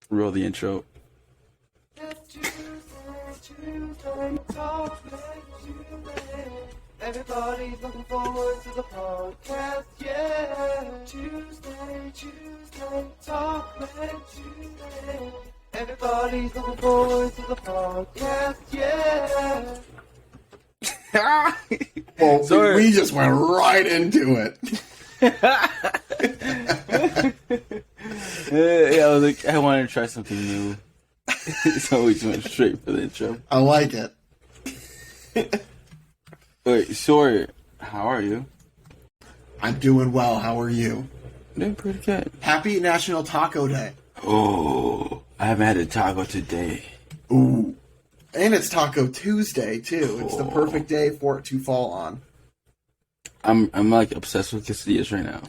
roll the intro. Everybody's looking forward to the podcast, yeah. Tuesday, Talkmen Tuesday. Everybody's looking forward to the podcast, yeah. Well, Sorry. we just went right into it. Yeah, I was like, I wanted to try something new. So we just went straight for the intro. I like it. Wait, Sawyer, how are you? I'm doing well. How are you? Doing pretty good. Happy National Taco Day. Oh, I haven't had a taco today. Ooh. And it's Taco Tuesday, too. It's the perfect day for it to fall on. I'm like obsessed with quesadillas right now.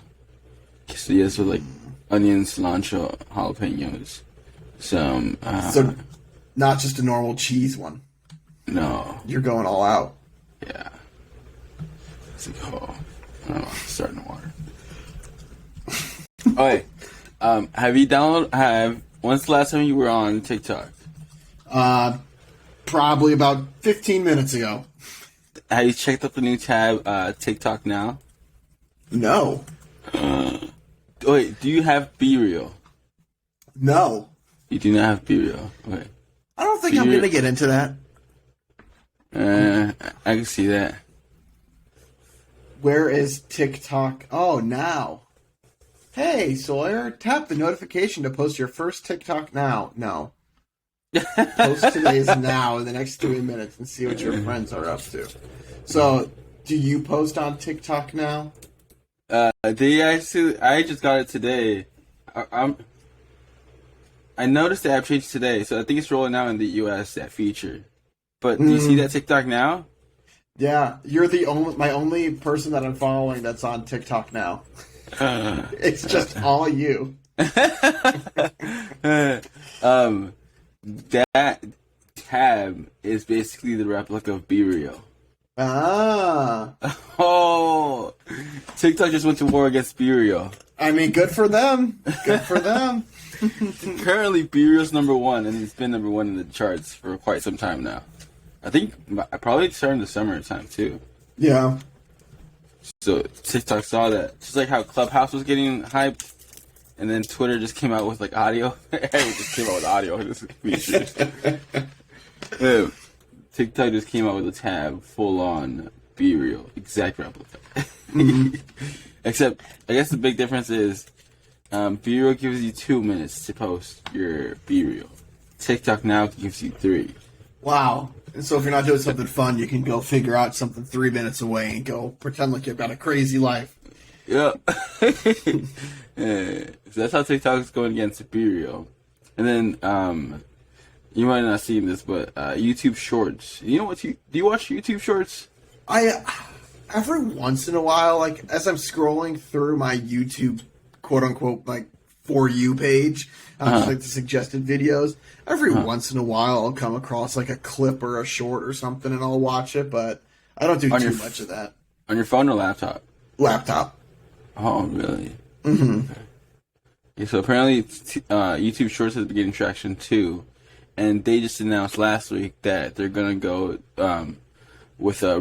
Quesadillas with like onions, cilantro, jalapenos. Some So, not just a normal cheese one. no, You're going all out. yeah. It's like I don't know, starting to water. Okay, have you downloaded? When's the last time you were on TikTok? Probably about 15 minutes ago. Have you checked out the new tab, TikTok now? No. Wait, do you have Be Real? No. You do not have Be Real. Okay. I don't think I'm going to get into that. I can see that. Where is TikTok? Oh, now. Hey, Sawyer, tap the notification to post your first TikTok now. No. Post today's now in the next 3 minutes and see what your friends are up to. So, do you post on TikTok now? I just got it today. I noticed the app changed today, so I think it's rolling out in the US, that feature. But do you see that TikTok now? Yeah, you're my only person that I'm following that's on TikTok now. It's just all you. That tab is basically the replica of Be Real. Ah. Oh, TikTok just went to war against Be Real. I mean, good for them. Good for them. Currently, Be Real's #1, and it's been #1 in the charts for quite some time now. I think probably starting the summertime too. Yeah. So TikTok saw that, just like how Clubhouse was getting hyped, and then Twitter just came out with like audio. Everyone just came out with audio features. Yeah. TikTok just came out with a tab full on Be Real, exact replica. Except, I guess the big difference is Be Real gives you 2 minutes to post your Be Real. TikTok now gives you 3. Wow. And so if you're not doing something fun, you can go figure out something 3 minutes away and go pretend like you've got a crazy life. Yeah. Yeah. So that's how TikTok is going against Be Real. And then, you might not have seen this, but YouTube Shorts. You know what? Do you watch YouTube Shorts? Every once in a while, like as I'm scrolling through my YouTube quote unquote like For You page, just like the suggested videos, every once in a while I'll come across like a clip or a short or something and I'll watch it, but I don't do too much of that. On your phone or laptop? Laptop. Oh, really? Mm-hmm. Okay. Yeah, so apparently YouTube Shorts has been getting traction too. And they just announced last week that they're going to go with a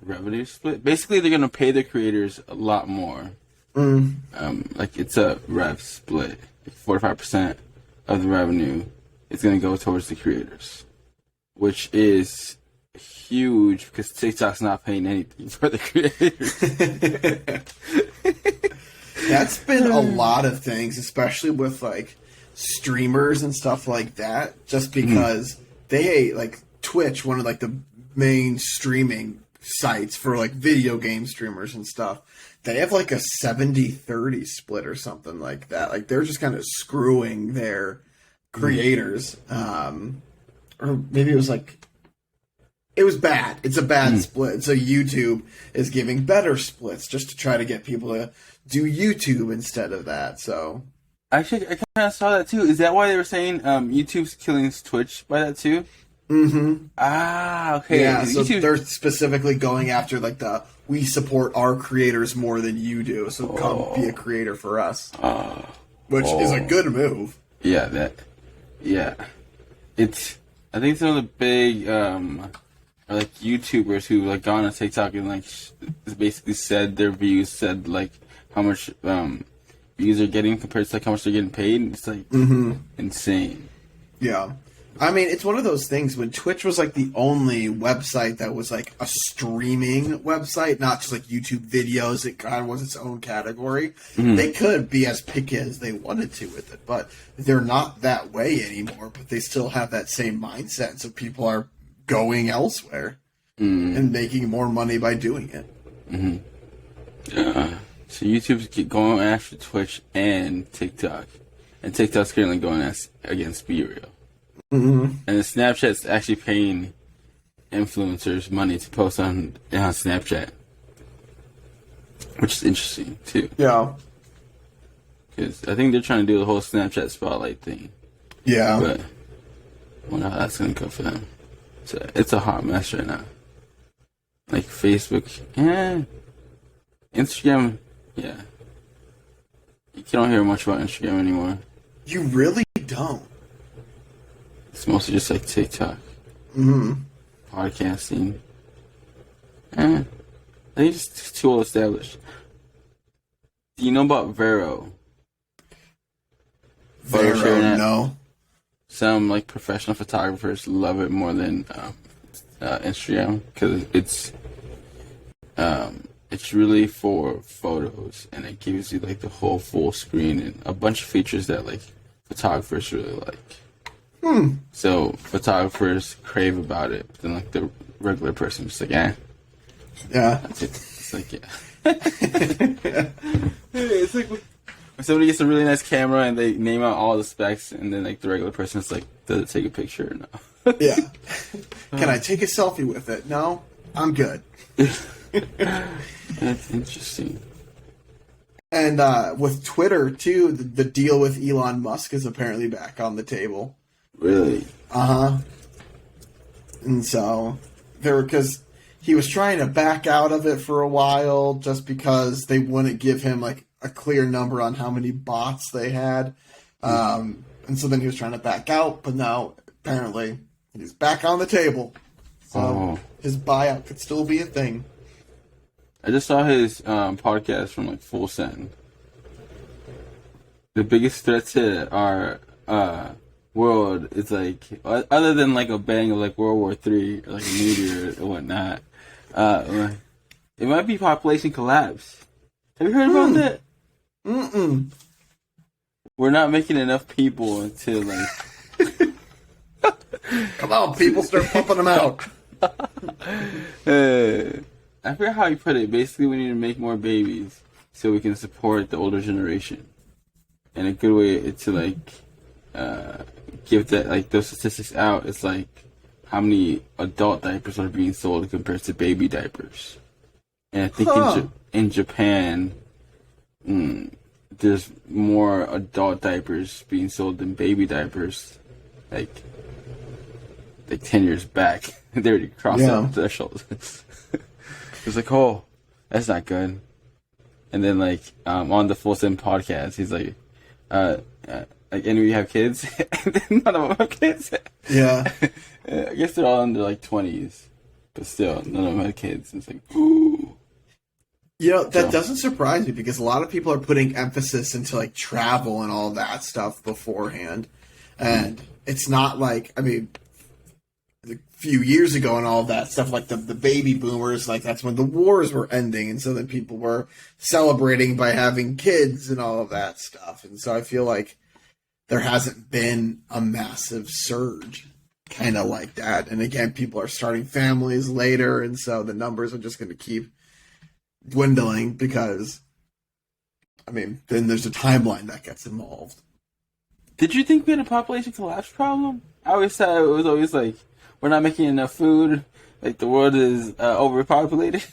revenue split. Basically, they're going to pay the creators a lot more. Like, it's a rev split. 45% of the revenue is going to go towards the creators. Which is huge because TikTok's not paying anything for the creators. That's been a lot of things, especially with like streamers and stuff like that, just because they like Twitch, one of like the main streaming sites for like video game streamers and stuff, they have like a 70-30 split or something like that. Like they're just kind of screwing their creators. Or maybe it was like, it was bad. It's a bad split. So YouTube is giving better splits just to try to get people to do YouTube instead of that. So Actually, I kind of saw that too. Is that why they were saying YouTube's killing Twitch by that too? Mm-hmm. Ah, okay. Yeah, so YouTube... they're specifically going after like the we support our creators more than you do, so come be a creator for us, which is a good move. Yeah. It's, I think some of the big, like YouTubers who like gone on TikTok and like basically said their views, said like how much views are getting compared to like how much they're getting paid. It's like insane. Yeah. I mean, it's one of those things when Twitch was like the only website that was like a streaming website, not just like YouTube videos. It kind of was its own category. They could be as picky as they wanted to with it, but they're not that way anymore. But they still have that same mindset, so people are going elsewhere and making more money by doing it. So YouTube's going after Twitch and TikTok, and TikTok's currently going against Be Real. And the Snapchat's actually paying influencers money to post on Snapchat, which is interesting too. Yeah, because I think they're trying to do the whole Snapchat spotlight thing. Yeah, but I wonder how that's gonna go for them. So it's a hot mess right now. Like Facebook, Instagram, yeah. You don't hear much about Instagram anymore. You really don't. It's mostly just like TikTok, podcasting. I think it's too well established. Do you know about Vero? Vero, no. Some like professional photographers love it more than Instagram because it's really for photos and it gives you like the whole full screen and a bunch of features that like photographers really like. So photographers crave about it, but then like the regular person just like, yeah. That's it. It's like, it's like when somebody gets a really nice camera and they name out all the specs, and then like the regular person's like, does it take a picture or no? Yeah. Can I take a selfie with it? No, I'm good. That's interesting. And with Twitter too, the deal with Elon Musk is apparently back on the table. Really? And so because he was trying to back out of it for a while just because they wouldn't give him like a clear number on how many bots they had. And so then he was trying to back out, but now apparently he's back on the table. So his buyout could still be a thing. I just saw his podcast from like Full Send. The biggest threat to our world is like, other than like a bang of like World War III or like a meteor or whatnot, it might be population collapse. Have you heard about that? Mm-mm. We're not making enough people to like. Come on, people, start pumping them out. I forget how you put it. Basically, we need to make more babies so we can support the older generation. And a good way to like give that like those statistics out is like how many adult diapers are being sold compared to baby diapers. And I think in Japan, there's more adult diapers being sold than baby diapers. Like 10 years back, they already crossed that threshold. It's like, oh, that's not good. And then like on the Full Send podcast, he's like, like, any of you have kids? And then none of them have kids. Yeah. I guess they're all under like 20s, but still, none of them have kids. It's like, ooh. You know, that doesn't surprise me because a lot of people are putting emphasis into like travel and all that stuff beforehand. And it's not like, I mean, a few years ago and all that stuff, like the baby boomers, like that's when the wars were ending. And so then people were celebrating by having kids and all of that stuff. And so I feel like there hasn't been a massive surge kind of like that. And again, people are starting families later. And so the numbers are just going to keep dwindling because, I mean, then there's a timeline that gets involved. Did you think we had a population collapse problem? I always thought it was always like, we're not making enough food, like the world is overpopulated.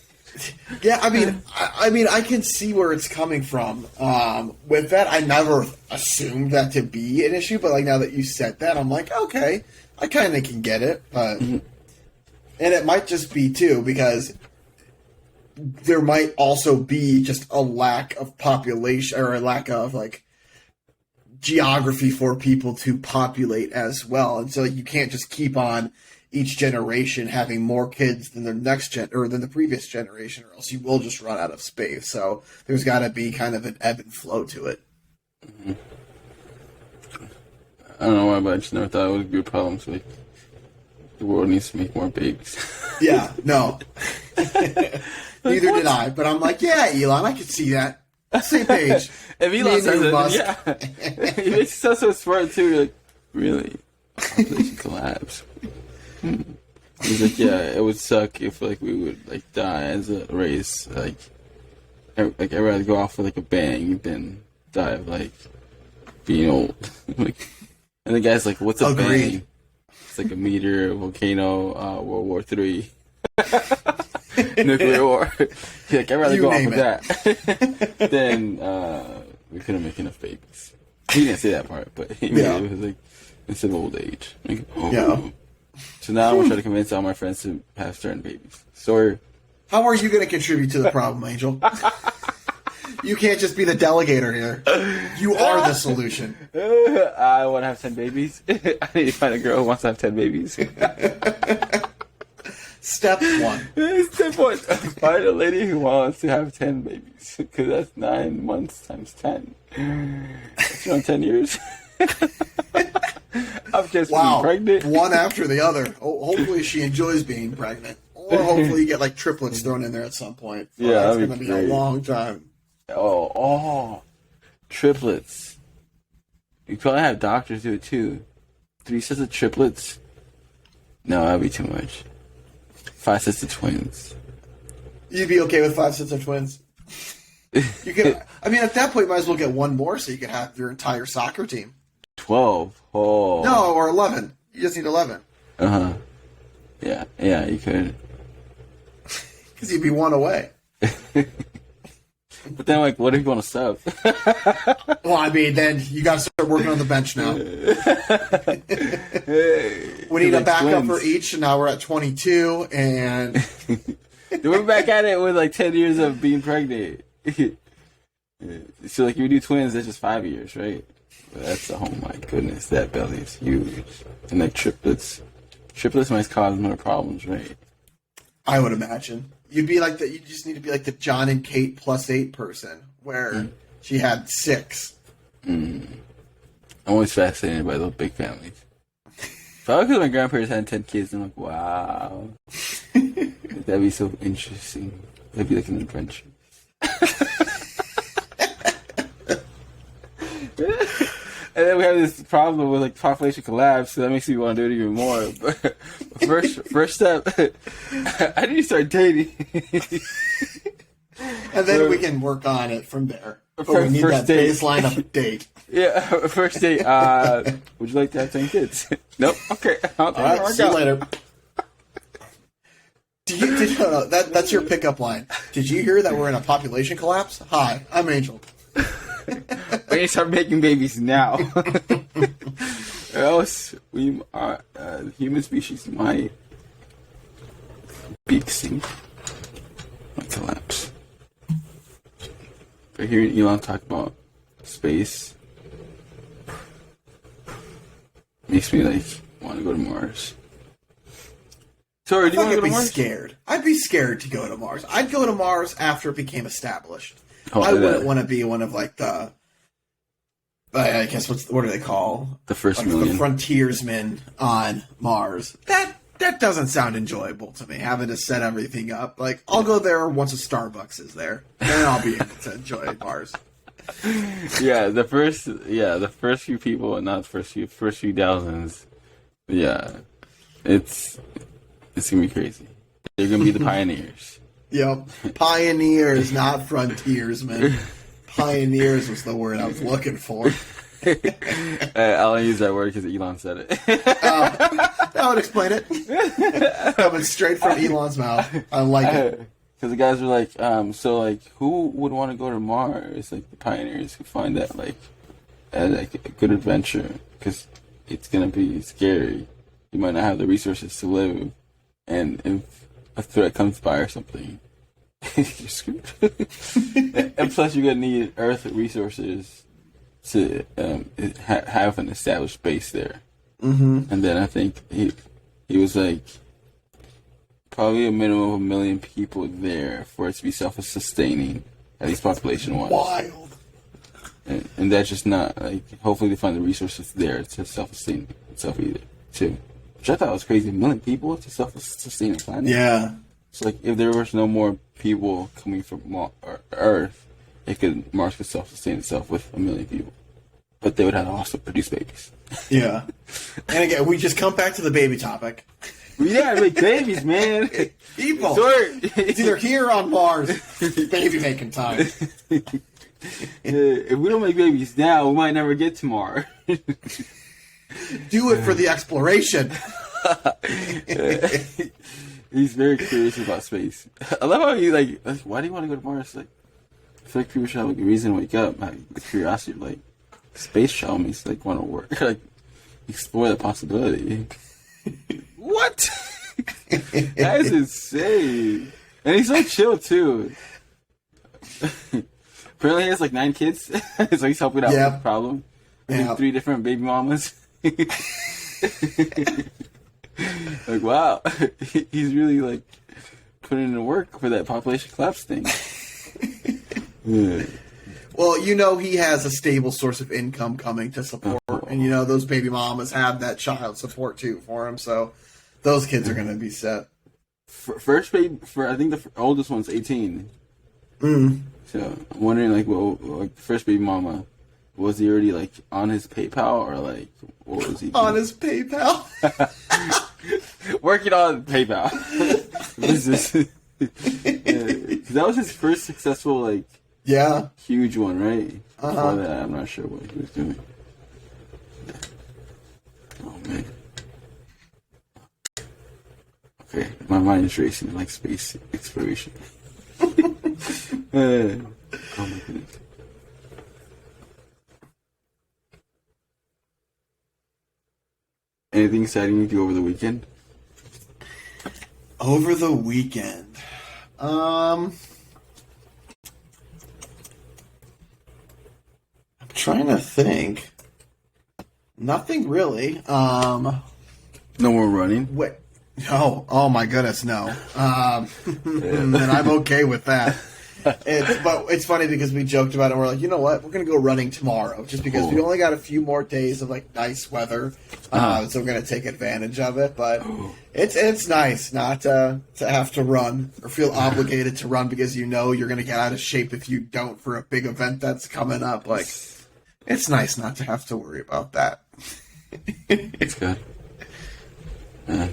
Yeah, I mean, I can see where it's coming from. With that, I never assumed that to be an issue, but like now that you said that, I'm like, okay, I kind of can get it. But and it might just be too because there might also be just a lack of population or a lack of like geography for people to populate as well. And so you can't just keep on each generation having more kids than the next gen or than the previous generation, or else you will just run out of space. So there's got to be kind of an ebb and flow to it. Mm-hmm. I don't know why, but I just never thought it would be a problem. So, like, the world needs to make more babies. Yeah, no. Neither did I, but I'm like, yeah, Elon, I could see that. Same page. If Elon says it, yeah. He makes sense so smart too. You're like, really? Population collapse. He's like, yeah, it would suck if like we would like die as a race. Like I'd rather go off with like a bang than die of like being old. Like, and the guy's like, what's a bang? It's like a meteor, volcano, World War III. Nuclear war. He's like, I'd rather go off with that than we couldn't make enough babies. He didn't say that part, but he made it was like instead of old age. Like, oh. Yeah. So now I'm gonna try to convince all my friends to have certain babies. So how are you gonna contribute to the problem, Angel? You can't just be the delegator here. You are the solution. I want to have 10 babies. I need to find a girl who wants to have 10 babies. Step 1. Step 1. Find a lady who wants to have 10 babies. Because that's 9 months times 10. That's around 10 years. I'm just being pregnant. One after the other. Hopefully she enjoys being pregnant. Or hopefully you get like triplets thrown in there at some point. Yeah, it's going to be a long time. Oh, triplets. You probably have doctors do it too. 3 sets of triplets? No, that'd be too much. 5 sets of twins. You'd be okay with 5 sets of twins? You could. I mean, at that point, you might as well get one more so you could have your entire soccer team. 12. Oh. No, or 11. You just need 11. Uh-huh. Yeah, you could. Because you'd be one away. But then, like, what if you want to sub? Well, I mean, then you got to start working on the bench now. We need a backup for each, and now we're at 22, and... We're back at it with, like, 10 years of being pregnant. So, like, if you do twins, that's just 5 years, right? That's, oh my goodness, that belly is huge. And, like, triplets might cause more problems, right? I would imagine. You'd be like you just need to be like the John and Kate +8 person, where she had 6. I'm always fascinated by those big families. Probably because my grandparents had 10 kids, and I'm like, wow. That'd be so interesting. That'd be like an adventure. And then we have this problem with like population collapse, so that makes me want to do it even more. But first step, I need to start dating. And then we can work on it from there. But we need that baseline of a date. Yeah, first date. Would you like to have 10 kids? Nope. Okay. All right, see you later. That's your pickup line. Did you hear that we're in a population collapse? Hi, I'm Angel. We need to start making babies now. Or else we are, the human species might be extinct. Might collapse. But hearing Elon talk about space makes me like want to go to Mars. Sorry, do you want to go to Mars? Scared. I'd be scared to go to Mars. I'd go to Mars after it became established. Oh, I wouldn't want to be one of like the, I guess what do they call the first like million, the frontiersmen on Mars? That doesn't sound enjoyable to me. Having to set everything up. Like I'll go there once a Starbucks is there, and I'll be able to enjoy Mars. The first few people, and not the first few thousands. Yeah, it's gonna be crazy. They're gonna be the pioneers. Yep. Pioneers, not frontiersmen. Pioneers was the word I was looking for. I'll only use that word because Elon said it. That would explain it. Coming straight from Elon's mouth. I like it. Because the guys were like, so like, who would want to go to Mars? Like the pioneers who find that like a good adventure because it's gonna be scary. You might not have the resources to live, and if a threat comes by or something, you're screwed. And plus, you're gonna need Earth resources to have an established base there. Mm-hmm. And then I think he was like probably a minimum of 1 million people there for it to be self-sustaining, at least population-wise. Wild. And that's just not like. Hopefully, they find the resources there to self-sustain itself either too. Which I thought was crazy. 1 million people to self-sustain a planet. Yeah. So like, if there was no more people coming from Earth, Mars could self-sustain itself with 1 million people. But they would have to also produce babies. Yeah. And again, we just come back to the baby topic. Yeah, make babies, man. People. It's either here or on Mars. Baby making time. If we don't make babies now, we might never get to Mars. Do it for the exploration. He's very curious about space. I love how he like why do you want to go to Mars? Like, I feel like people should have like a reason to wake up. Like, the curiosity of like space travel makes like want to work, like explore the possibility. What? That is insane. And he's so chill too. Apparently he has like 9 kids, so he's helping out with the problem. Yeah. 3 different baby mamas. Like, wow, he's really like putting in the work for that population collapse thing. Yeah. Well, he has a stable source of income coming to support, and those baby mamas have that child support too for him. So those kids are going to be set. First baby, I think the oldest one's 18. Mm. So I'm wondering, like, well, like first baby mama, was he already like on his PayPal or like what was he doing? On his PayPal? Working on PayPal. Business. That was his first successful like huge one, right? Before that, I'm not sure what he was doing. Oh man. Okay, my mind is racing like space exploration. Oh my goodness. Anything exciting you do over the weekend? Over the weekend, I'm trying to think. Nothing really. No more running. Wait. No. Oh my goodness, no. And I'm okay with that. But it's funny because we joked about it. We're like, you know what? We're gonna go running tomorrow, just because we only got a few more days of like nice weather, so we're gonna take advantage of it. But it's nice not to have to run or feel obligated to run because you're gonna get out of shape if you don't for a big event that's coming up. Like, it's nice not to have to worry about that. It's good. I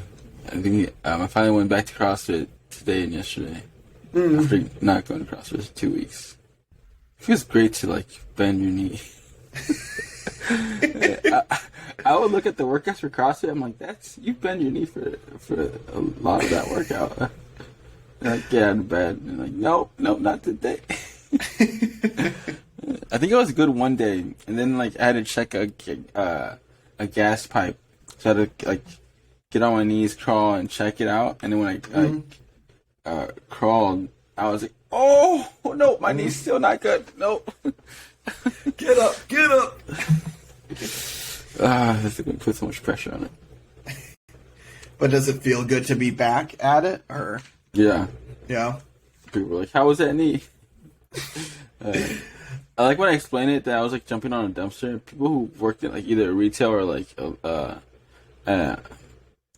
think I finally went back to CrossFit today and yesterday. After not going to CrossFit for 2 weeks. It feels great to like bend your knee. I would look at the workouts for CrossFit. I'm like, you bend your knee for a lot of that workout. Like, get out of bed and like, nope, not today. I think it was good one day, and then like I had to check a gas pipe, so I had to like get on my knees, crawl, and check it out. And then when I crawled, I was like, oh no, my knee's still not good. Nope. Get up. That's going to put so much pressure on it. But does it feel good to be back at it, or? Yeah. People were like, how was that knee? I like when I explained it that I was like jumping on a dumpster. People who worked in like either retail or like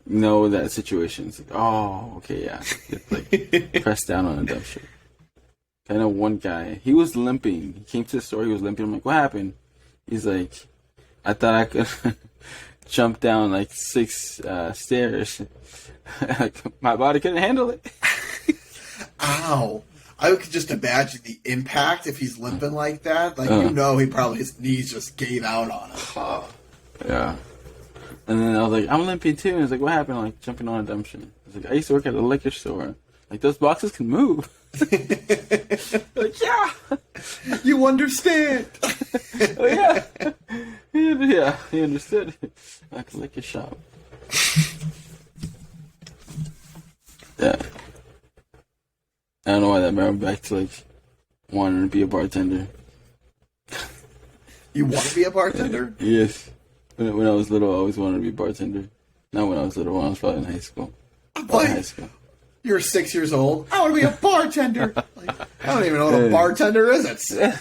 know that situation. It's like, oh, okay, yeah. It's like pressed down on a dumpster. I know one guy. He was limping. He came to the store. He was limping. I'm like, what happened? He's like, I thought I could jump down like 6 stairs. My body couldn't handle it. Ow. I could just imagine the impact if he's limping like that. Like, he probably, his knees just gave out on him. Yeah. And then I was like, I'm limping too. And he's like, what happened? Like, jumping on a dumpster. I was like, I used to work at a liquor store. Like, those boxes can move. Like, yeah. You understand. Oh, yeah. Yeah, he understood. Like a liquor shop. Yeah. I don't know why that brought me back to, like, wanting to be a bartender. You want to be a bartender? Yes. When I was little, I always wanted to be a bartender. Not when I was little. When I was probably in high school. Like, High school. You're 6 years old. I want to be a bartender. Like, I don't even know what a bartender is. Yeah.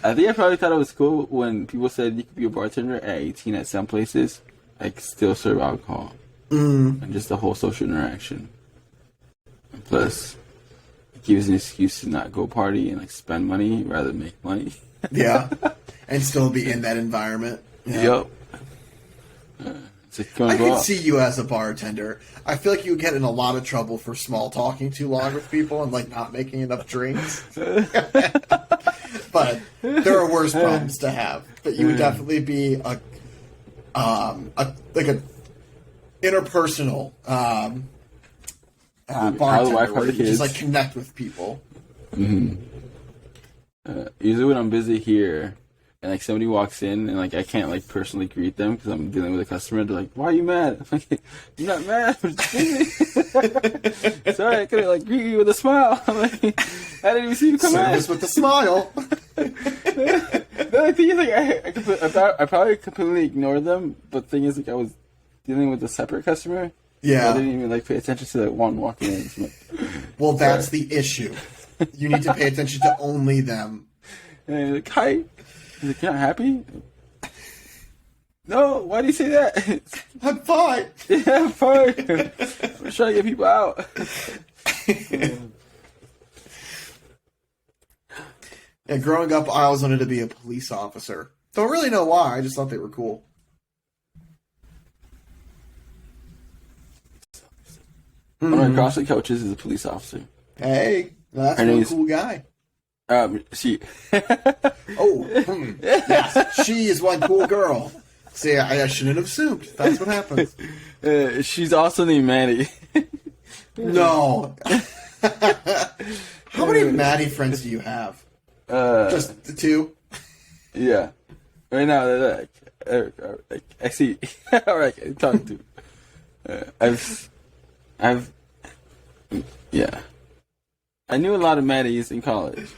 I think I probably thought it was cool when people said you could be a bartender at 18 at some places, like still serve alcohol. And just the whole social interaction. And plus, it gives an excuse to not go party and like spend money rather than make money. Yeah. And still be in that environment. Yeah. Yup. I could see you as a bartender. I feel like you would get in a lot of trouble for small talking too long with people and like not making enough drinks. But there are worse problems to have. But you would definitely be a interpersonal bartender where you just like connect with people. Usually when I'm busy here and like somebody walks in and like I can't like personally greet them because I'm dealing with a customer, they're like, "Why are you mad?" I'm like, "I'm not mad. I'm just busy." Sorry, I couldn't like greet you with a smile. I'm like, I didn't even see you come in. Service with a smile. The only thing is like I probably completely ignored them, but the thing is like I was dealing with a separate customer. Yeah, so I didn't even like pay attention to that one walking in. So well, that's the issue. You need to pay attention to only them. And he's like, "Hi." He's like, "You're not happy?" No, why do you say that? I'm fine. Yeah, I'm fine. I'm just trying to get people out. Yeah, growing up, I always wanted to be a police officer. Don't really know why. I just thought they were cool. One of my CrossFit coaches is a police officer. Hey, that's one cool guy. She. Yes, she is one cool girl. See, I shouldn't have assumed. That's what happens. She's also named Maddie. No. How many Maddie friends do you have? Just the two? Yeah. Right now, I see. All right, talk to. Yeah. I knew a lot of Maddies in college.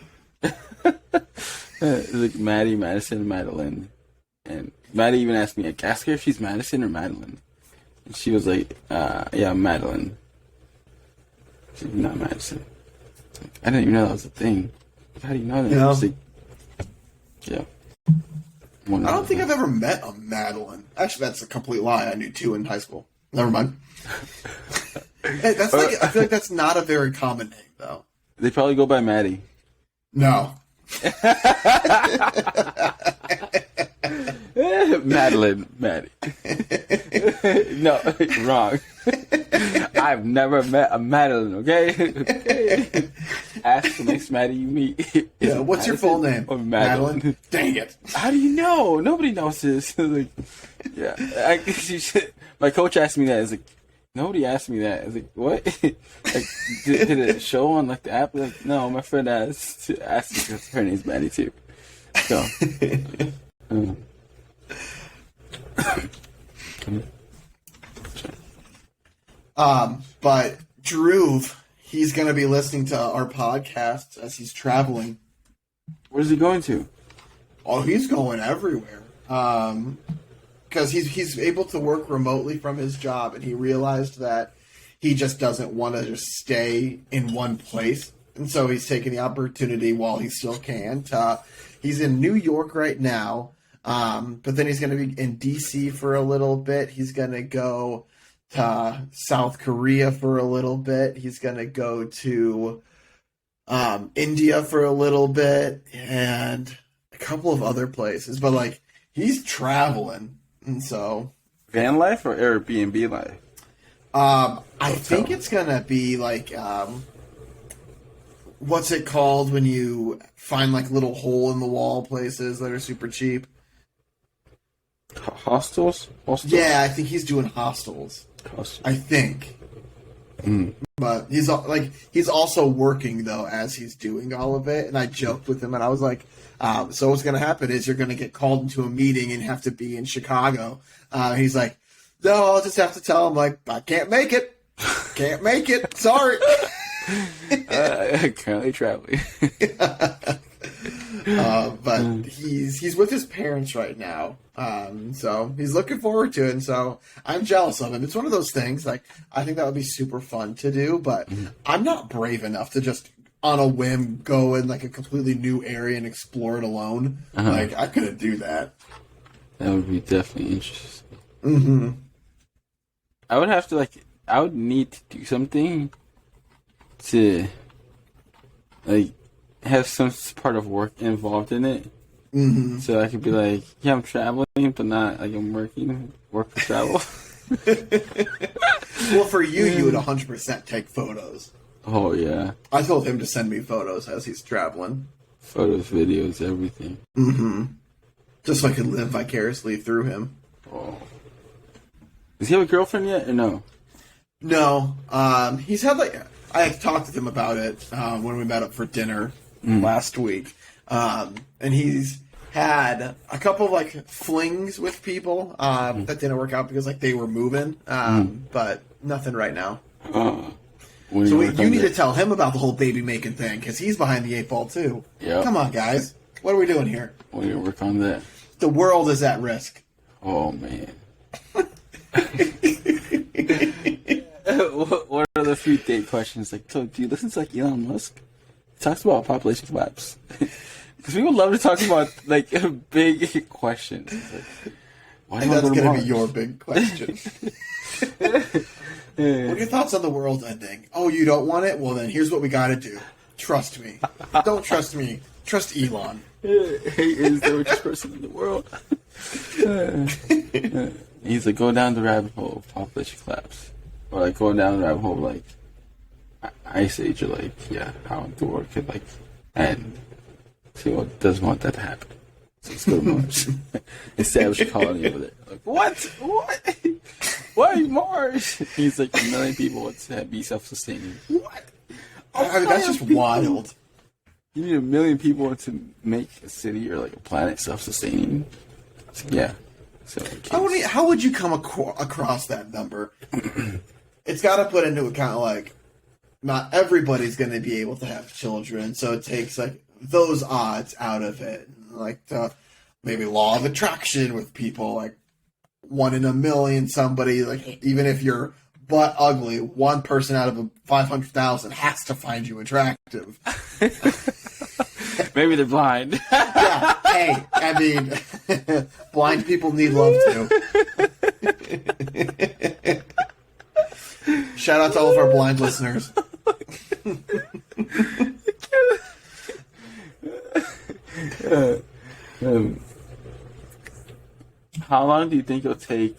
Like Maddie, Madison, Madeline. And Maddie even asked me, like, ask her if she's Madison or Madeline. And she was like, yeah, Madeline. She's not Madison. Like, I didn't even know that was a thing. How do you know that? Yeah. Like, yeah. I don't think I've ever met a Madeline. Actually, that's a complete lie. I knew two in high school. Never mind. Hey, that's like, I feel like that's not a very common name, though. They probably go by Maddie. No. Madeline, Maddie. No, wrong. I've never met a Madeline, okay? Ask the next Maddie you meet. Yeah, what's your full name? Or Madeline. Dang it. How do you know? Nobody knows this. Like, yeah. My coach asked me that. It's like, nobody asked me that. I was like, what? Like, did it show on like the app? Like, no, my friend asked me because her name's Maddie too. So, but Drew, he's going to be listening to our podcast as he's traveling. where's he going to? Oh, he's going everywhere. Because he's able to work remotely from his job, and he realized that he just doesn't want to just stay in one place. And so he's taking the opportunity while he still can. He's in New York right now, but then he's going to be in D.C. for a little bit. He's going to go to South Korea for a little bit. He's going to go to India for a little bit and a couple of other places. But, like, he's traveling. And so... Van life or Airbnb life? I think it's going to be, like... what's it called when you find like little hole in the wall places that are super cheap? Hostels? Yeah, I think he's doing hostels. I think. But he's also working though as he's doing all of it. And I joked with him and I was like, so what's going to happen is you're going to get called into a meeting and have to be in Chicago. He's like, no, I'll just have to tell him like, I can't make it. Can't make it. Sorry. Currently traveling. But he's with his parents right now. So he's looking forward to it. And so I'm jealous of him. It's one of those things, like, I think that would be super fun to do, but I'm not brave enough to just on a whim go in like a completely new area and explore it alone. Like, I couldn't do that. That would be definitely interesting. I would have to, like, I would need to do something to, like, have some part of work involved in it. So I could be like, yeah, I'm traveling, but not like I'm work for travel. Well, for you would 100% take photos. Oh, yeah. I told him to send me photos as he's traveling. Photos, videos, everything. Just so I could live vicariously through him. Oh. Does he have a girlfriend yet, or no? No. He's had, like, I talked with him about it when we met up for dinner last week. And he's had a couple of, like, flings with people that didn't work out because, like, they were moving. But nothing right now. So you need to tell him about the whole baby making thing, because he's behind the 8 ball too. Yep. Come on, guys. What are we doing here? We need to work on that. The world is at risk. Oh, man. What are the few date questions? Like, so, do you listen to, like, Elon Musk? He talks about population collapse. Because we would love to talk about, like, big questions. Like, why And that's going to be your big question. What are your thoughts on the world ending? Oh, you don't want it? Well, then here's what we got to do. Trust me. Don't trust me. Trust Elon. He is the richest person in the world. He's like, go down the rabbit hole of population collapse. Or, like, going down the rabbit hole of, like, Ice Age, or, like, yeah, how the world could, like, end. So he doesn't want that to happen. So let's go to Mars. Establish a colony over there. Like, what? Why Mars? He's like, 1 million people want to be self-sustaining. What? I mean, that's just wild. You need 1 million people to make a city or, like, a planet self-sustaining? So, yeah. So, how would you come across that number? It's got to put into account, like, not everybody's going to be able to have children, so it takes, like, those odds out of it. Like, the maybe law of attraction with people, like, 1 in a million, somebody, like, even if you're butt ugly, one person out of 500,000 has to find you attractive. Maybe they're blind. Yeah, hey, I mean, blind people need love too. Shout out to all of our blind listeners. How long do you think it'll take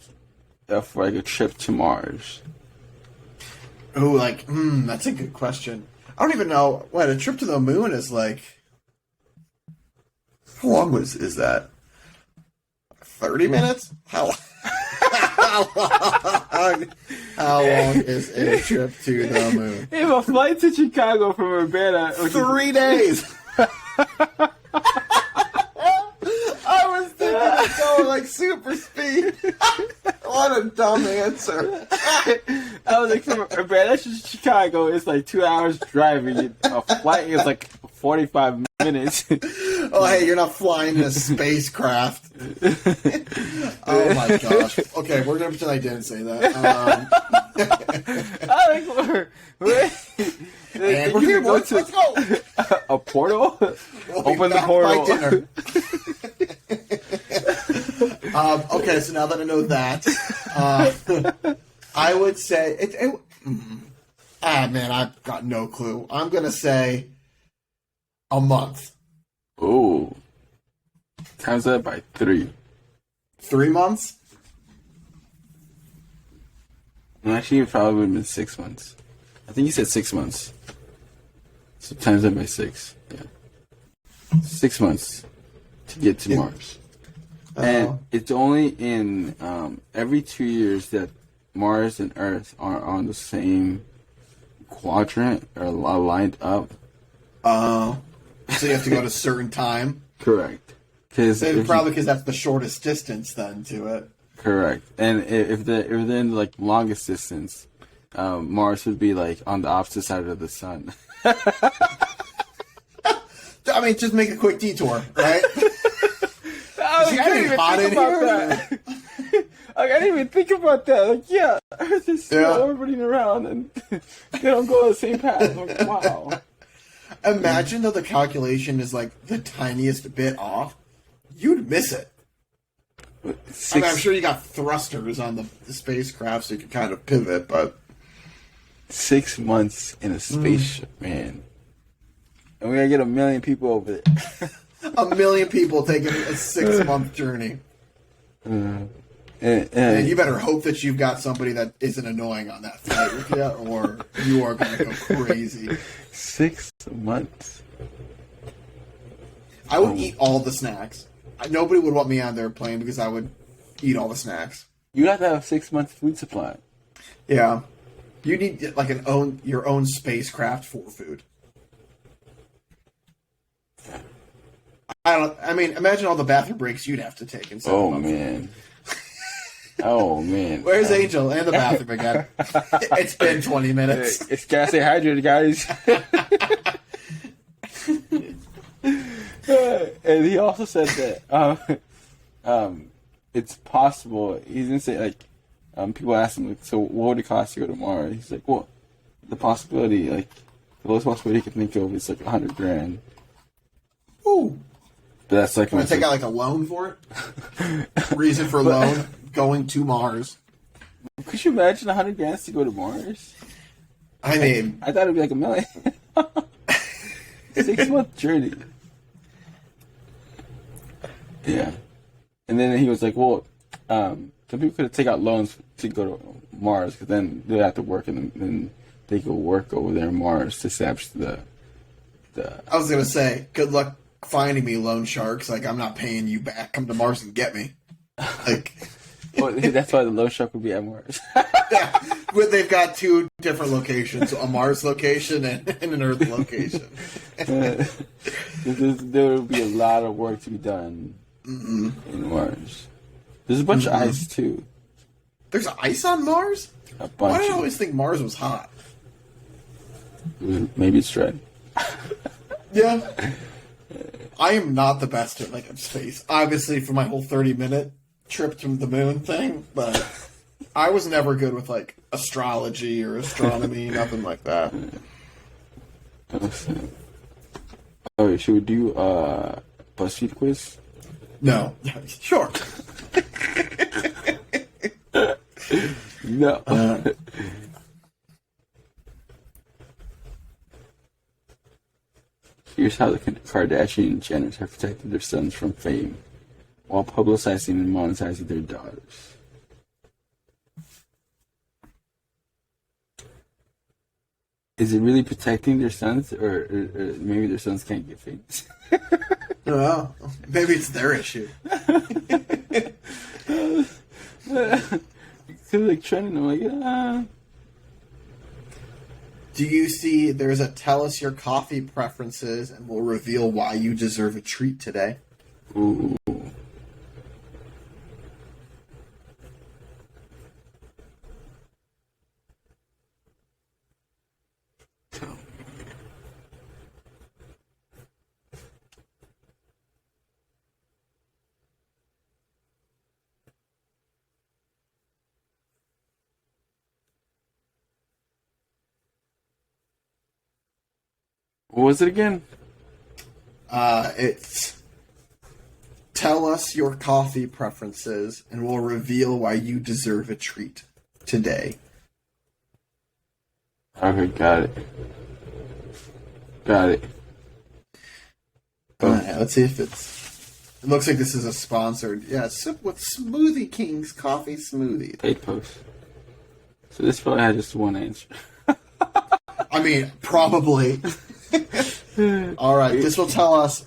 for, like, a trip to Mars? Oh, like, that's a good question. I don't even know. What, a trip to the moon is like... How long is that? 30 minutes? How long is a trip to the moon? If a flight to Chicago from Urbana... 3 days! I was thinking of going like super speed. What a dumb answer. I was like, from Urbana to Chicago, it's like 2 hours driving. A flight is like 45 minutes. Oh, hey, you're not flying in a spacecraft. Oh my gosh. Okay, we're gonna pretend I didn't say that. And we're here, boys. Let's go. A portal? We'll Open the portal. Okay, so now that I know that, I would say man, I've got no clue. I'm gonna say a month. Ooh. Times that by 3. 3 months? Actually, it probably would have been 6 months. I think you said 6 months. So times that by 6. Yeah. 6 months to get to Mars. And it's only in every 2 years that Mars and Earth are on the same quadrant or lined up. So you have to go at a certain time? Correct. Probably because that's the shortest distance then to it. Correct. And if they're in like longest distance, Mars would be like on the opposite side of the sun. I mean, just make a quick detour, right? I didn't even think about that. I didn't even think about that. Like, yeah, Earth is still orbiting around, and they don't go on the same path. Like, wow. Imagine though the calculation is like the tiniest bit off. You'd miss it. I mean, I'm sure you got thrusters on the spacecraft, so you can kind of pivot, but 6 months in a spaceship, man. And we gotta get 1 million people over there. 1 million people taking a 6-month journey. And you better hope that you've got somebody that isn't annoying on that flight with you, or you are going to go crazy. 6 months. I would eat all the snacks. Nobody would want me on their plane because I would eat all the snacks. You have to have 6 months food supply. Yeah. You need like your own spacecraft for food. I mean, imagine all the bathroom breaks you'd have to take. In Oh man. Oh man. Where's Angel in the bathroom again? It's been 20 minutes. It's gotta stay hydrated, guys. And he also said that it's possible. He didn't say like people asked him like, so what would it cost to go to Mars? He's like, well, the possibility, like the lowest possibility he can think of is like $100,000. Ooh. But that's like I'm gonna take out like a loan for it. Reason for loan: going to Mars. Could you imagine $100,000 to go to Mars? I mean, I thought it'd be like $1 million. 6-month journey. Yeah, and then he was like, "Well, some people could take out loans to go to Mars, because then they have to work, and then they could work over there on Mars to establish the." I was gonna say, good luck finding me, loan sharks. Like, I'm not paying you back. Come to Mars and get me. Like, well, that's why the loan shark would be at Mars. yeah, but they've got 2 different locations: a Mars location and an Earth location. There would be a lot of work to be done in Mars. There's a bunch of ice too. There's ice on Mars? A bunch. Why did I always think Mars was hot? Maybe it's red. Yeah. I am not the best at like space. Obviously, for my whole 30-minute trip to the moon thing, but I was never good with like astrology or astronomy, nothing like that. Oh, should we do BuzzFeed quiz? No. Sure. No. Here's how the Kardashian Jenners have protected their sons from fame while publicizing and monetizing their daughters. Is it really protecting their sons, or maybe their sons can't get famous? Well, maybe it's their issue. Because like trending, I'm like, Do you see there's a tell us your coffee preferences and we'll reveal why you deserve a treat today? Ooh. What was it again? It's tell us your coffee preferences and we'll reveal why you deserve a treat today. Okay, got it. Got it. Let's see if it's... It looks like this is a sponsored... Yeah, sip with Smoothie King's coffee smoothie. Paid post. So this probably had just one answer. I mean, probably. All right, this will tell us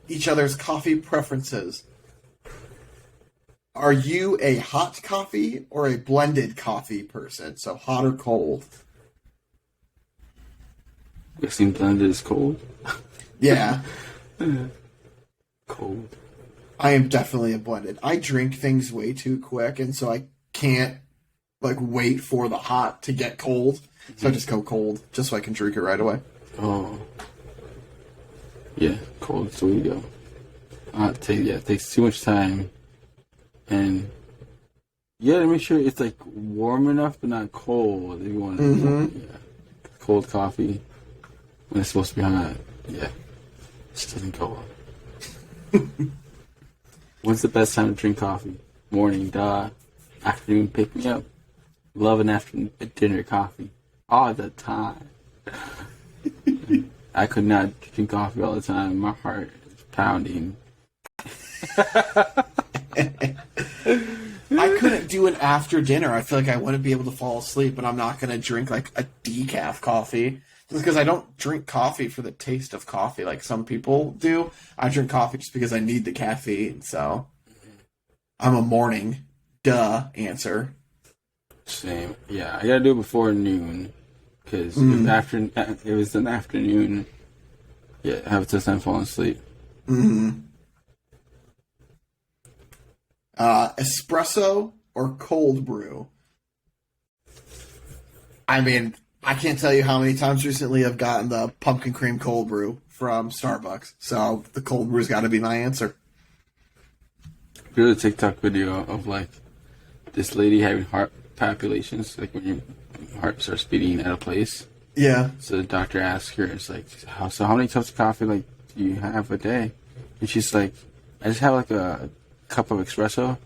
each other's coffee preferences. Are you a hot coffee or a blended coffee person? So hot or cold? Guessing blended is cold. Yeah. Cold. I am definitely a blended. I drink things way too quick, and so I can't like wait for the hot to get cold. So I just go cold, just so I can drink it right away. Oh. Yeah. Cold Sweeto. It takes too much time, and you gotta make sure it's like warm enough but not cold. If you want cold coffee when it's supposed to be hot, it just doesn't go well. When's the best time to drink coffee? Morning, duh. Afternoon, pick me up. Love an afternoon dinner coffee all the time. I could not drink coffee all the time. My heart is pounding. I couldn't do it after dinner. I feel like I wouldn't be able to fall asleep, and I'm not going to drink like a decaf coffee. Just because I don't drink coffee for the taste of coffee like some people do. I drink coffee just because I need the caffeine. So I'm a morning answer. Same. Yeah, I gotta do it before noon because if it was an afternoon, I have a tough time falling asleep. Espresso or cold brew? I mean, I can't tell you how many times recently I've gotten the pumpkin cream cold brew from Starbucks. So the cold brew's got to be my answer. There's a TikTok video of like this lady having heart palpitations, like when your heart starts beating at a place. Yeah. So the doctor asks her, it's like, how many cups of coffee like do you have a day? And she's like, I just have like a cup of espresso.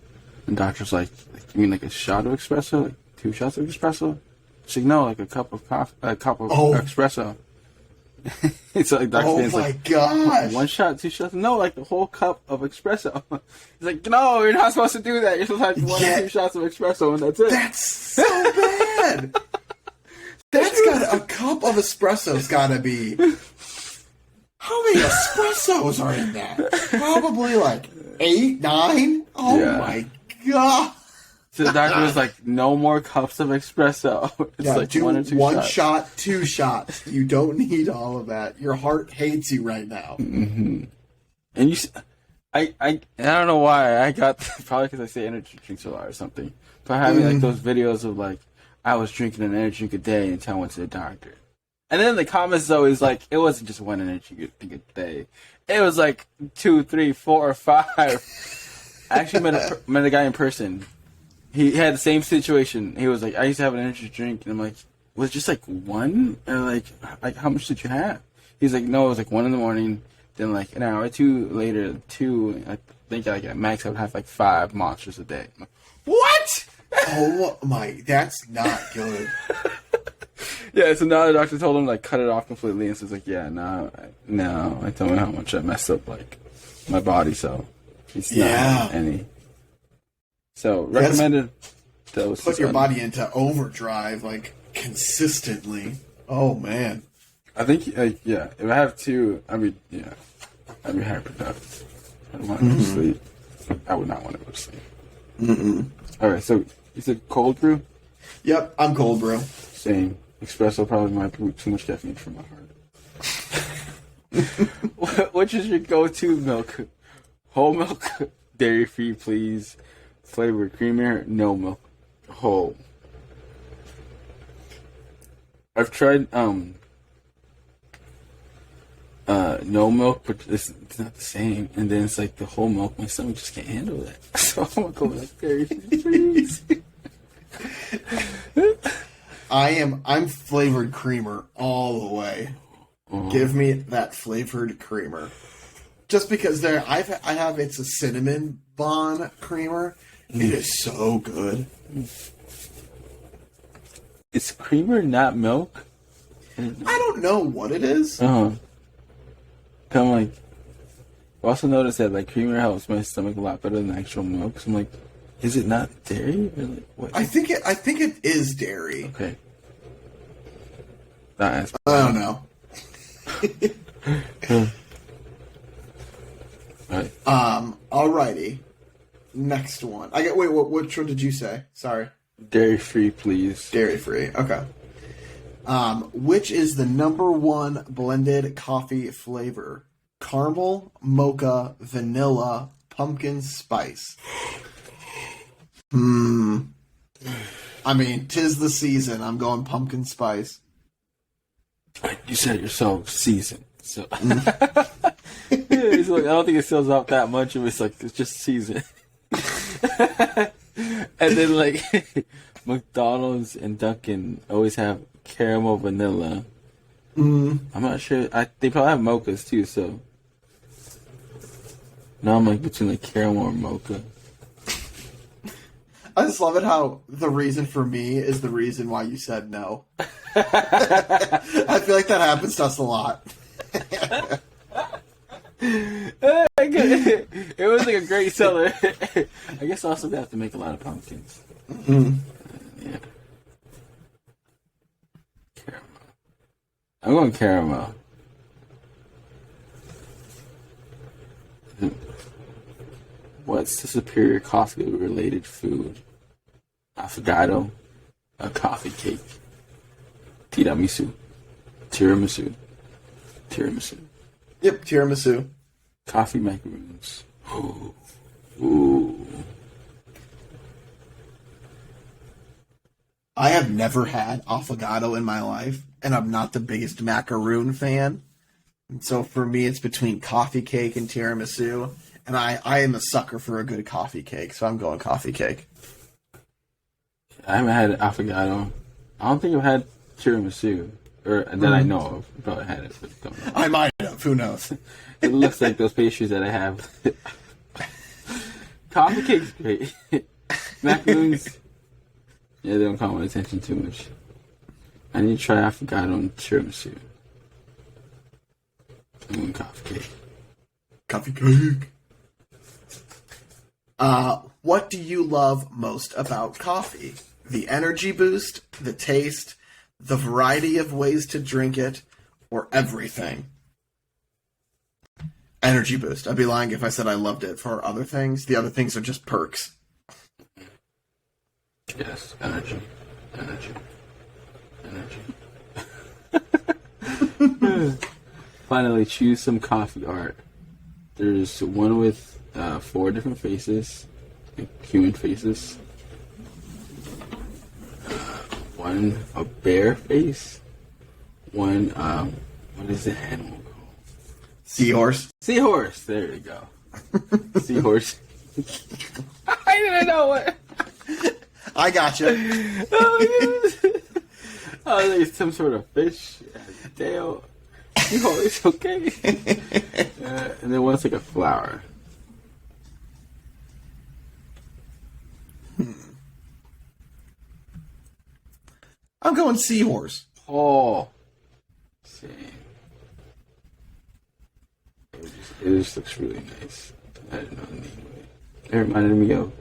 And the doctor's like, you mean like a shot of espresso? Like 2 shots of espresso? She's like, no, like a cup of espresso. It's like doctor my like, gosh. 1 shot, 2 shots? No, like the whole cup of espresso. He's like, no, you're not supposed to do that. You're supposed to have 1 or 2 shots of espresso, and that's it. That's so bad. That's got a cup of espresso's got to be. How many espressos are in that? Probably like 8, 9. Oh my god. So the doctor was like, no more cups of espresso. It's like do 1 or 2 one shots. shot, 2 shots. You don't need all of that. Your heart hates you right now. Mm-hmm. And I don't know why I got probably because I say energy drinks a lot or something. But having like those videos of like I was drinking an energy drink a day until I went to the doctor. And then the comments is always like, it wasn't just 1 energy drink a day. It was like 2, 3, 4, or 5. I actually met a guy in person. He had the same situation. He was like, I used to have an energy drink. And I'm like, was it just like 1? And like how much did you have? He's like, no, it was like 1 in the morning. Then like an hour or 2 later, 2. I think like at max I would have like 5 monsters a day. I'm like, what? Oh my, that's not good. Yeah, so now the doctor told him like cut it off completely, and so it's like, yeah, no. I told him how much I messed up like my body, so it's not any. So recommended dose. Put your body into overdrive like consistently. Oh man. I think if I have 2, I'd be hyperproductive. I don't want to go to sleep. I would not want to go to sleep. All right, so you said cold brew? Yep, I'm cold brew. Same. Espresso probably might be too much caffeine for my heart. Which is your go-to milk? Whole milk, dairy-free, please. Flavored creamer, no milk. Whole. I've tried no milk, but it's not the same. And then it's like the whole milk. My stomach just can't handle that. So I'm gonna go with dairy-free, please. I'm flavored creamer all the way. Give me that flavored creamer. Just because I have it's a cinnamon bun creamer. It is so good. Is creamer not milk? I don't know what it is. Kind of like. I also noticed that like creamer helps my stomach a lot better than actual milk. So I'm like, is it not dairy? Or like, what? I think it is dairy. Okay. I don't know. Right. Alrighty. Next one. Which one did you say? Sorry. Dairy free, please. Dairy free. Okay. Which is the number 1 blended coffee flavor? Caramel, mocha, vanilla, pumpkin spice. I mean, 'tis the season. I'm going pumpkin spice. You said it yourself, season. So It's like, I don't think it sells out that much. It's like it's just season. And then like McDonald's and Dunkin' always have caramel vanilla. I'm not sure. They probably have mochas too. So now I'm like between like caramel or mocha. I just love it how the reason for me is the reason why you said no. I feel like that happens to us a lot. It was like a great seller. I guess also they have to make a lot of pumpkins. Yeah. Caramel. I'm going caramel. What's the superior coffee-related food? Affogato, a coffee cake, tiramisu, tiramisu. Yep, tiramisu. Coffee macaroons. Ooh. I have never had affogato in my life, and I'm not the biggest macaroon fan. And so for me, it's between coffee cake and tiramisu. And I am a sucker for a good coffee cake, so I'm going coffee cake. I haven't had affogato. I don't think I've had tiramisu, or that I know of. I probably had it, but don't know. I might have. Who knows? It looks like those pastries that I have. Coffee cake's great. Macaroons, yeah, they don't call my attention too much. I need to try affogato and tiramisu. And coffee cake. Coffee cake. What do you love most about coffee? The energy boost, the taste, the variety of ways to drink it, or everything? Energy boost. I'd be lying if I said I loved it for other things. The other things are just perks. Yes, energy. Finally, choose some coffee art. There's one with 4 different faces, like human faces. One a bear face. One what is the animal called? Seahorse. Seahorse. There you go. Seahorse. I didn't know what. I gotcha. Oh, there's some sort of fish. Tail. Seahorse. Okay. And then one's like a flower. I'm going seahorse. Oh. Same. It just looks really nice. I didn't know the name of it. It reminded me of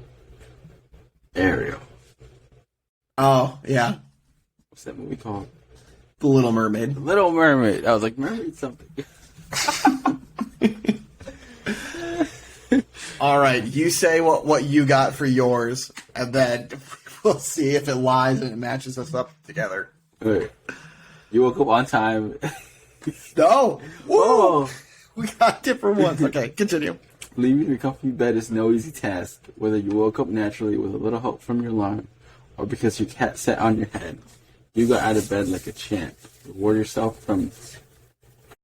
Ariel. Oh, yeah. What's that movie called? The Little Mermaid. The Little Mermaid. I was like, mermaid something. All right, you say what you got for yours, and then we'll see if it lies and it matches us up together. All right. You woke up on time. No! Whoa! Whoa. We got different ones. Okay, continue. Leaving your comfy bed is no easy task, whether you woke up naturally with a little help from your alarm, or because your cat sat on your head. You got out of bed like a champ. Reward yourself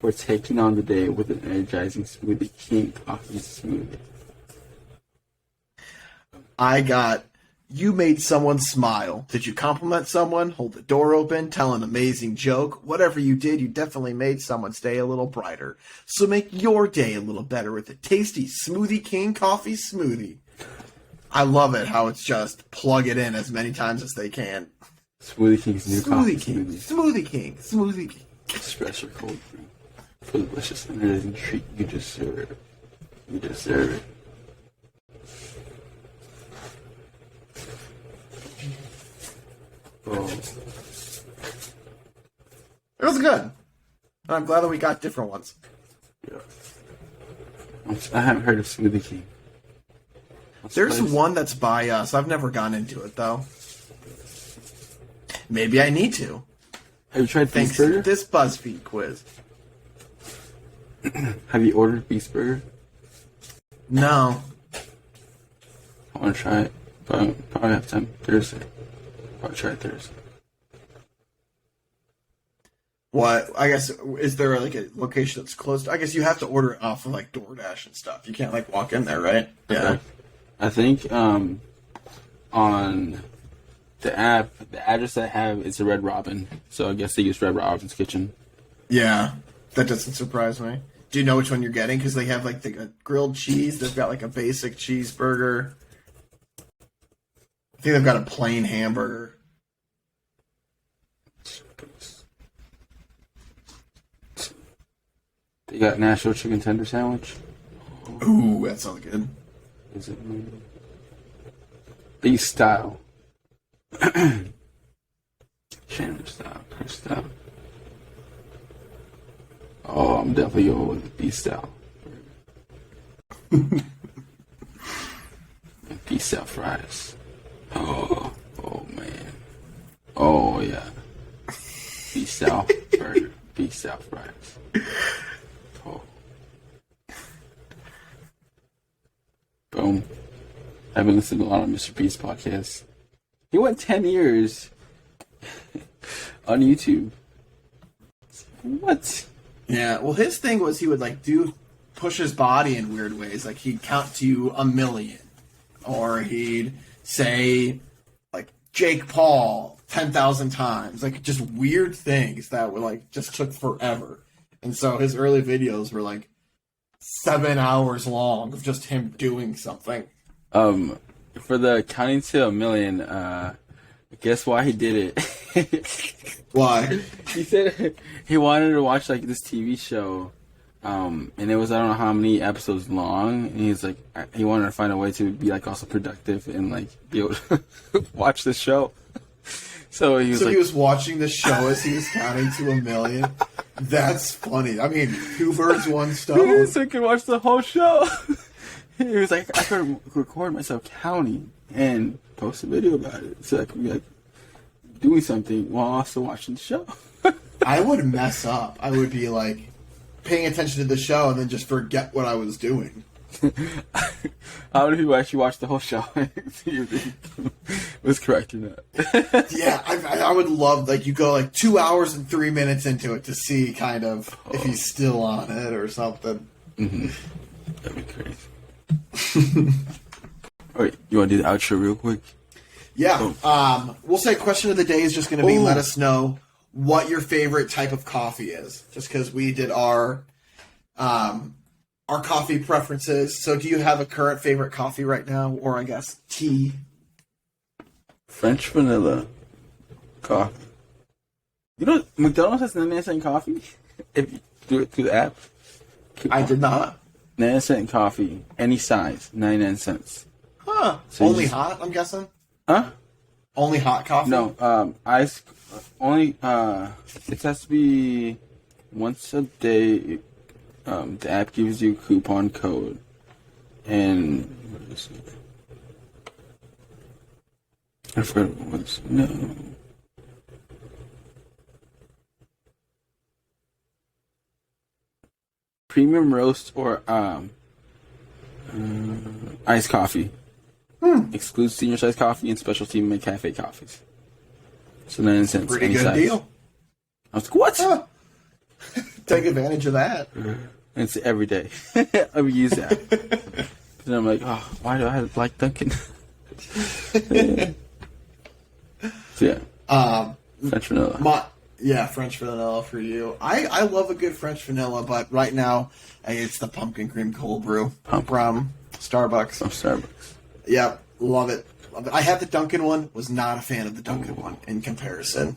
for taking on the day with an energizing Smoothie King coffee smoothie. I got, you made someone smile. Did you compliment someone? Hold the door open? Tell an amazing joke? Whatever you did, you definitely made someone's day a little brighter. So make your day a little better with a tasty Smoothie King coffee smoothie. I love it how it's just plug it in as many times as they can. Smoothie King's new coffee smoothie. Smoothie King. Smoothie King. Espresso cold brew. For the delicious and energizing treat you deserve. You deserve it. Oh. It was good. And I'm glad that we got different ones. Yeah. I haven't heard of Smoothie King. There's one that's by us. I've never gone into it, though. Maybe I need to. Have you tried Thanks Beast to Burger? this BuzzFeed quiz. Have you ordered Beast Burger? No. I want to try it. But probably have time Thursday. I'll try it Thursday. What? I guess, is there like a location that's closed? I guess you have to order it off of like DoorDash and stuff. You can't like walk in there, right? Yeah. I think on the app, the address I have is a Red Robin, so I guess they use Red Robin's kitchen. Yeah, that doesn't surprise me. Do you know which one you're getting? Because they have like the grilled cheese. They've got like a basic cheeseburger. I think they've got a plain hamburger. They got Nashville chicken tender sandwich. Ooh, that sounds good. Is it Beef style? Sandwich style, Chris style. Oh, I'm definitely going with the beef style. Beef style fries. Oh man. Oh yeah. Beef style burger. Beef style fries. Oh. Boom. I've been listening to a lot of Mr. Beast podcasts. He went 10 years on YouTube. What? Yeah, well, his thing was he would like push his body in weird ways. Like he'd count to 1,000,000, or he'd say like Jake Paul 10,000 times. Like just weird things that were like just took forever. And so his early videos were like 7 hours long of just him doing something. For the counting to 1,000,000, guess why he did it? Why? He said he wanted to watch like this TV show, and it was I don't know how many episodes long, and he's like he wanted to find a way to be like also productive and like be able to watch the show. So he was watching the show as he was counting to 1,000,000. That's funny. I mean, 2 birds, 1 stone. So he could watch the whole show. He was like, I could record myself counting and post a video about it, so I could be like doing something while also watching the show. I would mess up. I would be like paying attention to the show and then just forget what I was doing. How many people actually watched the whole show? Was correct or not? Yeah, I would love like you go like 2 hours and 3 minutes into it to see kind of if he's still on it or something. Mm-hmm. That'd be crazy. Alright, you want to do the outro real quick? Yeah. We'll say question of the day is just going to be let us know what your favorite type of coffee is. Just because we did our coffee preferences. So do you have a current favorite coffee right now? Or I guess tea? French vanilla coffee. You know, McDonald's has 99-cent coffee? If you do it through the app. I did not. 99-cent coffee, any size, 99 cents. Huh. So only hot, I'm guessing? Huh? Only hot coffee? No, ice, only, it has to be once a day. The app gives you a coupon code. And, what is it? I forgot what it was. No. Premium roast or iced coffee. Excludes senior size coffee and specialty McCafe coffees. So 99 cents. Pretty any good size. deal. I was like, what? Huh. Take advantage of that. It's every day. I would use that. And I'm like, oh, why do I like Dunkin'? So yeah. French vanilla. Yeah, French vanilla for you. I love a good French vanilla, but right now it's the pumpkin cream cold brew from Starbucks. From Starbucks. Yeah, love it. Love it. I had the Dunkin' one. Was not a fan of the Dunkin' one in comparison.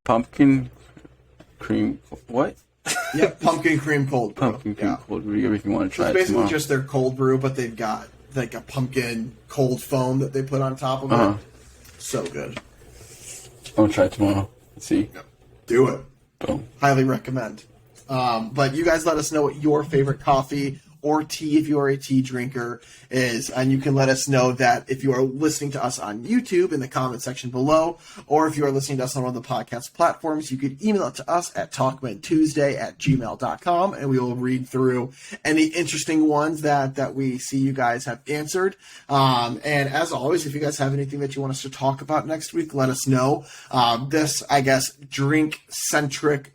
Pumpkin cream. What? Yeah, pumpkin cream cold brew. Pumpkin cream cold brew. If you want to try it's it basically tomorrow. just their cold brew, but they've got like a pumpkin cold foam that they put on top of it. So good. I'm gonna try it tomorrow. Let's see. Do it. Boom. Highly recommend. But you guys let us know what your favorite coffee or tea if you are a tea drinker is. And you can let us know that if you are listening to us on YouTube in the comment section below, or if you are listening to us on one of the podcast platforms, you could email it to us at talkmentuesday@gmail.com, and we will read through any interesting ones that we see you guys have answered. And as always, if you guys have anything that you want us to talk about next week, let us know. This, I guess, drink-centric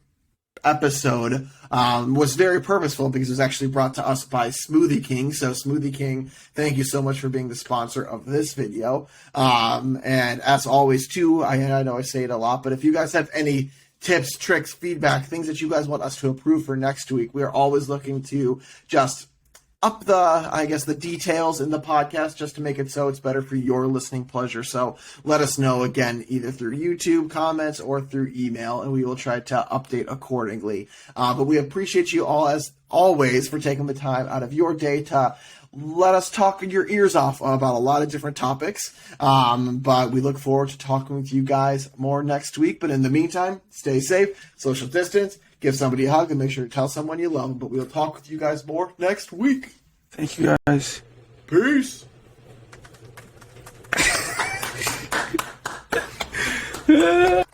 episode was very purposeful because it was actually brought to us by Smoothie King. So Smoothie King, thank you so much for being the sponsor of this video. And as always, too, I know I say it a lot, but if you guys have any tips, tricks, feedback, things that you guys want us to improve for next week, we are always looking to just up the details in the podcast just to make it so it's better for your listening pleasure. So let us know again, either through YouTube comments or through email, and we will try to update accordingly. But we appreciate you all, as always, for taking the time out of your day to let us talk your ears off about a lot of different topics. But we look forward to talking with you guys more next week. But in the meantime, stay safe, social distance, give somebody a hug, and make sure to tell someone you love them. But we'll talk with you guys more next week. Thank you, guys. Peace.